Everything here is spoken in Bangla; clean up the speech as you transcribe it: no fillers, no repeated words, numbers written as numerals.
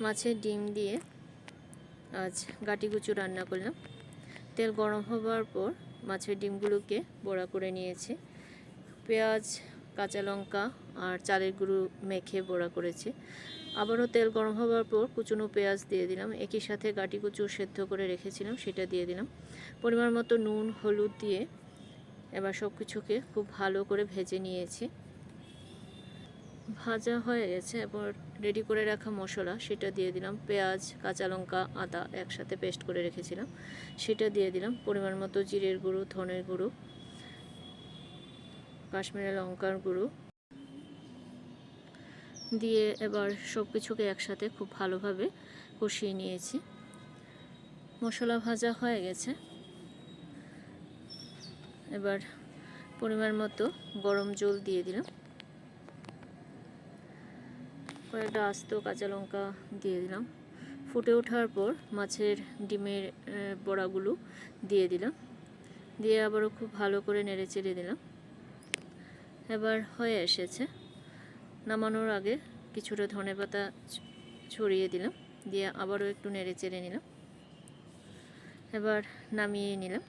মাছের ডিম দিয়ে আজ গাটিগুচু রান্না করলাম। তেল গরম হবার পর মাছের ডিমগুলোকে বড়া করে নিয়েছি। পেঁয়াজ, কাঁচা লঙ্কা আর চালের গুঁড়ো মেখে বড়া করেছি। আবারও তেল গরম হবার পর কুচনো পেঁয়াজ দিয়ে দিলাম। একই সাথে গাটিগুচু সেদ্ধ করে রেখেছিলাম, সেটা দিয়ে দিলাম। পরিমাণ মতো নুন, হলুদ দিয়ে এবার সব কিছুকে খুব ভালো করে ভেজে নিয়েছি। ভাজা হয়ে গেছে। এবার রেডি করে রাখা মশলা সেটা দিয়ে দিলাম। পেঁয়াজ, কাঁচা লঙ্কা, আদা একসাথে পেস্ট করে রেখেছিলাম, সেটা দিয়ে দিলাম। পরিমাণ মতো জিরের গুঁড়ো, ধনের গুঁড়ো, কাশ্মীরি লঙ্কার গুঁড়ো দিয়ে এবার সব কিছুকে একসাথে খুব ভালোভাবে কষিয়ে নিয়েছি। মশলা ভাজা হয়ে গেছে। এবার পরিমাণ মতো গরম জল দিয়ে দিলাম। কয়েকটা আস্ত কাঁচা লঙ্কা দিয়ে দিলাম। ফুটে ওঠার পর মাছের ডিমের বড়াগুলো দিয়ে দিলাম। দিয়ে আবারও খুব ভালো করে নেড়ে চেড়ে দিলাম। এবার হয়ে এসেছে। নামানোর আগে কিছুটা ধনেপাতা ছড়িয়ে দিলাম, দিয়ে আবারও একটু নেড়ে চেড়ে নিলাম। এবার নামিয়ে নিলাম।